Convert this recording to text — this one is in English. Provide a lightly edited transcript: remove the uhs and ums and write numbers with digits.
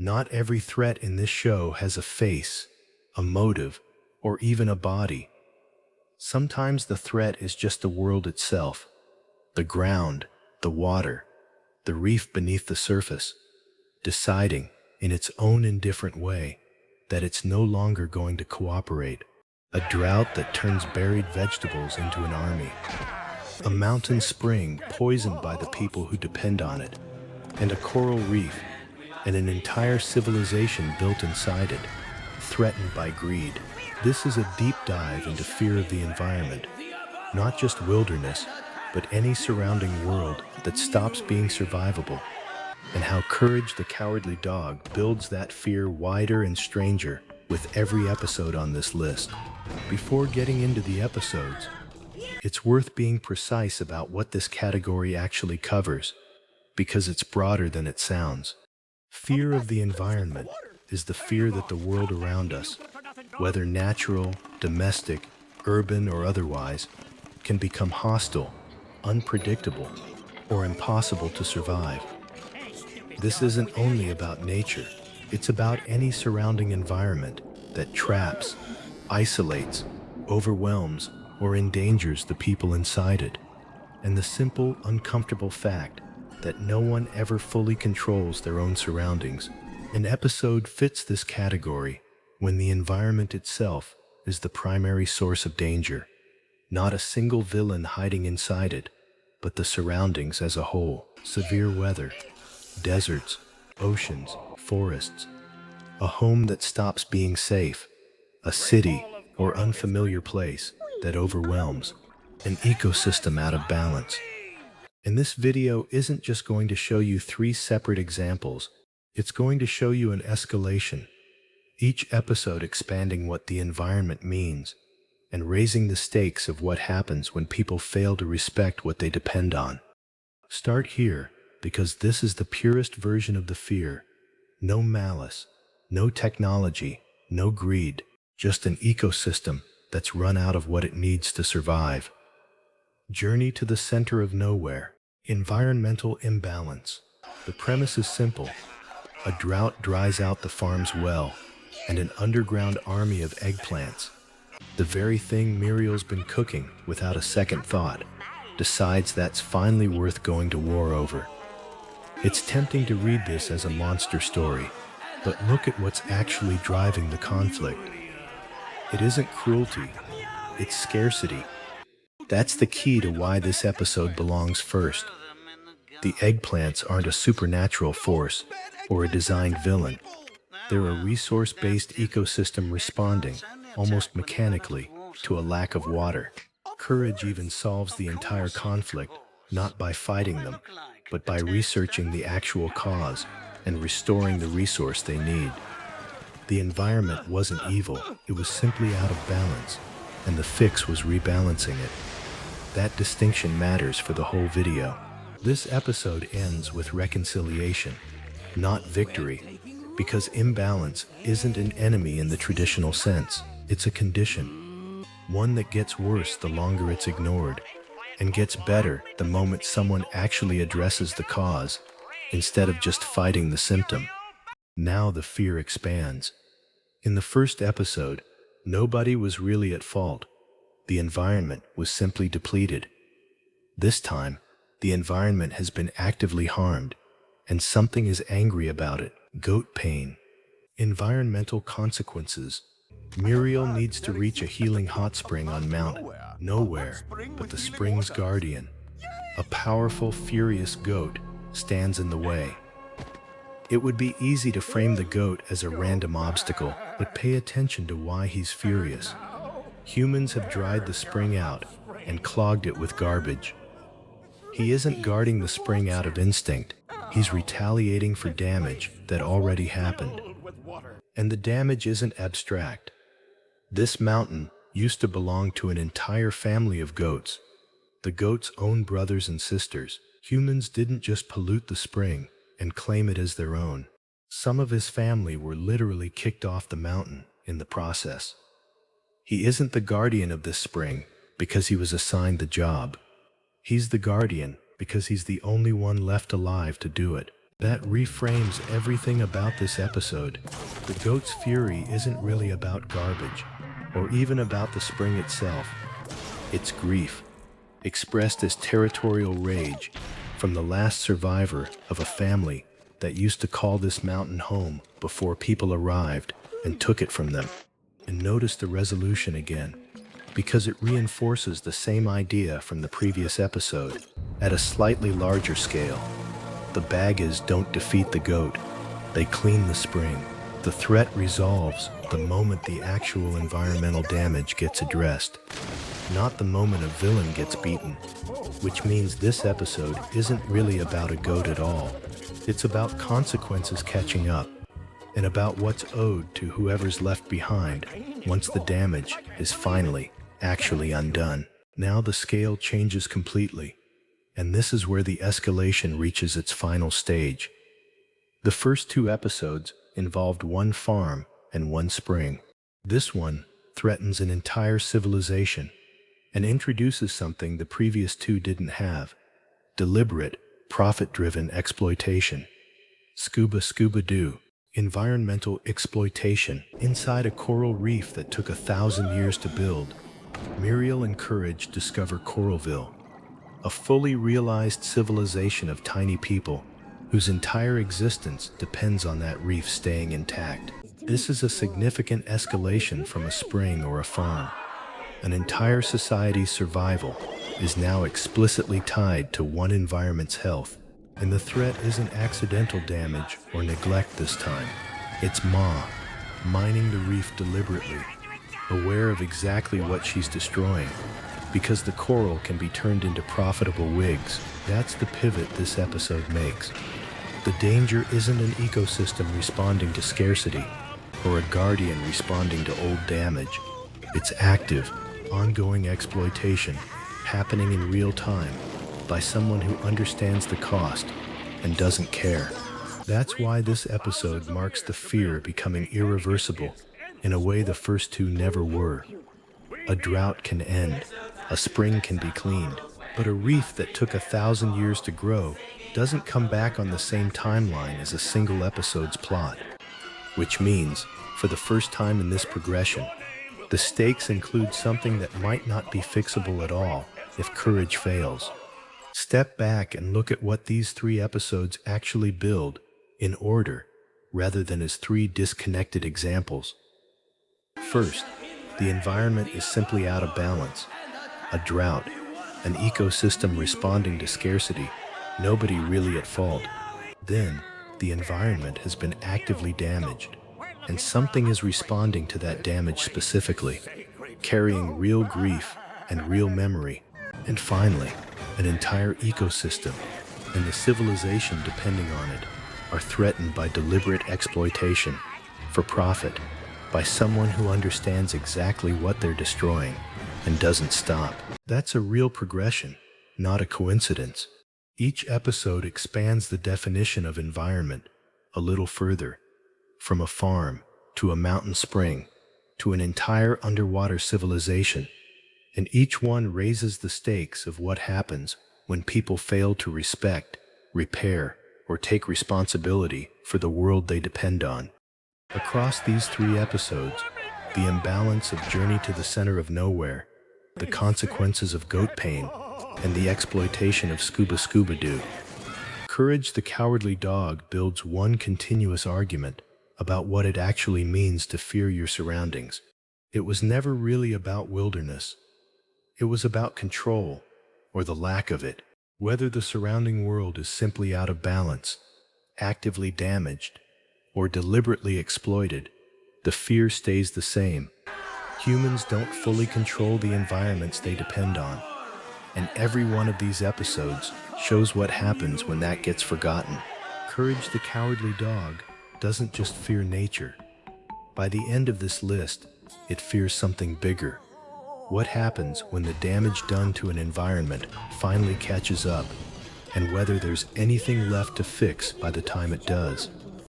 Not every threat in this show has a face, a motive, or even a body. Sometimes the threat is just the world itself, the ground, the water, the reef beneath the surface, deciding, in its own indifferent way, that it's no longer going to cooperate. A drought that turns buried vegetables into an army. A mountain spring poisoned by the people who depend on it. And a coral reef, and an entire civilization built inside it, threatened by greed. This is a deep dive into fear of the environment, not just wilderness, but any surrounding world that stops being survivable, and how Courage the Cowardly Dog builds that fear wider and stranger with every episode on this list. Before getting into the episodes, it's worth being precise about what this category actually covers, because it's broader than it sounds. Fear of the environment is the fear that the world around us, whether natural, domestic, urban, or otherwise, can become hostile, unpredictable, or impossible to survive. This isn't only about nature, it's about any surrounding environment that traps, isolates, overwhelms, or endangers the people inside it. And the simple, uncomfortable fact that no one ever fully controls their own surroundings. An episode fits this category when the environment itself is the primary source of danger. Not a single villain hiding inside it, but the surroundings as a whole. Severe weather, deserts, oceans, forests. A home that stops being safe. A city or unfamiliar place that overwhelms. An ecosystem out of balance. And this video isn't just going to show you 3 separate examples. It's going to show you an escalation, each episode expanding what the environment means and raising the stakes of what happens when people fail to respect what they depend on. Start here, because this is the purest version of the fear. No malice, no technology, no greed, just an ecosystem that's run out of what it needs to survive. Journey to the center of nowhere. Environmental imbalance. The premise is simple. A drought dries out the farm's well, and an underground army of eggplants, the very thing Muriel's been cooking without a second thought, decides that's finally worth going to war over. It's tempting to read this as a monster story, but look at what's actually driving the conflict. It isn't cruelty, it's scarcity. That's the key to why this episode belongs first. The eggplants aren't a supernatural force or a designed villain. They're a resource-based ecosystem responding, almost mechanically, to a lack of water. Courage even solves the entire conflict, not by fighting them, but by researching the actual cause and restoring the resource they need. The environment wasn't evil, it was simply out of balance, and the fix was rebalancing it. That distinction matters for the whole video. This episode ends with reconciliation, not victory, because imbalance isn't an enemy in the traditional sense. It's a condition, one that gets worse the longer it's ignored, and gets better the moment someone actually addresses the cause, instead of just fighting the symptom. Now the fear expands. In the first episode, nobody was really at fault. The environment was simply depleted. This time, the environment has been actively harmed, and something is angry about it. Goat pain. Environmental consequences. Muriel needs to reach a healing hot spring on Mount Nowhere, but the spring's guardian, a powerful, furious goat, stands in the way. It would be easy to frame the goat as a random obstacle, but pay attention to why he's furious. Humans have dried the spring out and clogged it with garbage. He isn't guarding the spring out of instinct. He's retaliating for damage that already happened. And the damage isn't abstract. This mountain used to belong to an entire family of goats. The goats' own brothers and sisters. Humans didn't just pollute the spring and claim it as their own. Some of his family were literally kicked off the mountain in the process. He isn't the guardian of this spring because he was assigned the job. He's the guardian because he's the only one left alive to do it. That reframes everything about this episode. The goat's fury isn't really about garbage, or even about the spring itself. It's grief, expressed as territorial rage from the last survivor of a family that used to call this mountain home before people arrived and took it from them. And notice the resolution again, because it reinforces the same idea from the previous episode at a slightly larger scale. The Baggas don't defeat the goat, they clean the spring. The threat resolves the moment the actual environmental damage gets addressed, not the moment a villain gets beaten, which means this episode isn't really about a goat at all. It's about consequences catching up, and about what's owed to whoever's left behind once the damage is finally actually undone. Now the scale changes completely, and this is where the escalation reaches its final stage. The first two episodes involved one farm and one spring. This one threatens an entire civilization and introduces something the previous two didn't have: deliberate, profit-driven exploitation. Scuba Scuba Doo, environmental exploitation. Inside a coral reef that took 1,000 years to build, Muriel and Courage discover Coralville, a fully realized civilization of tiny people whose entire existence depends on that reef staying intact. This is a significant escalation from a spring or a farm. An entire society's survival is now explicitly tied to one environment's health, and the threat isn't accidental damage or neglect this time. It's Ma, mining the reef deliberately, aware of exactly what she's destroying, because the coral can be turned into profitable wigs. That's the pivot this episode makes. The danger isn't an ecosystem responding to scarcity, or a guardian responding to old damage. It's active, ongoing exploitation, happening in real time, by someone who understands the cost and doesn't care. That's why this episode marks the fear becoming irreversible in a way the first two never were. A drought can end, a spring can be cleaned, but a reef that took 1,000 years to grow doesn't come back on the same timeline as a single episode's plot. Which means, for the first time in this progression, the stakes include something that might not be fixable at all if Courage fails. Step back and look at what these three episodes actually build in order, rather than as three disconnected examples. First, the environment is simply out of balance. A drought, an ecosystem responding to scarcity, nobody really at fault. Then, the environment has been actively damaged, and something is responding to that damage specifically, carrying real grief and real memory. And finally, an entire ecosystem, and the civilization depending on it, are threatened by deliberate exploitation, for profit, by someone who understands exactly what they're destroying and doesn't stop. That's a real progression, not a coincidence. Each episode expands the definition of environment a little further, from a farm to a mountain spring to an entire underwater civilization, and each one raises the stakes of what happens when people fail to respect, repair, or take responsibility for the world they depend on. Across these three episodes, the imbalance of Journey to the Center of Nowhere, the consequences of goat pain, and the exploitation of Scuba Scuba Doo. Courage the Cowardly Dog builds one continuous argument about what it actually means to fear your surroundings. It was never really about wilderness. It was about control, or the lack of it. Whether the surrounding world is simply out of balance, actively damaged, or deliberately exploited, the fear stays the same. Humans don't fully control the environments they depend on, and every one of these episodes shows what happens when that gets forgotten. Courage the Cowardly Dog doesn't just fear nature. By the end of this list, it fears something bigger. What happens when the damage done to an environment finally catches up, and whether there's anything left to fix by the time it does.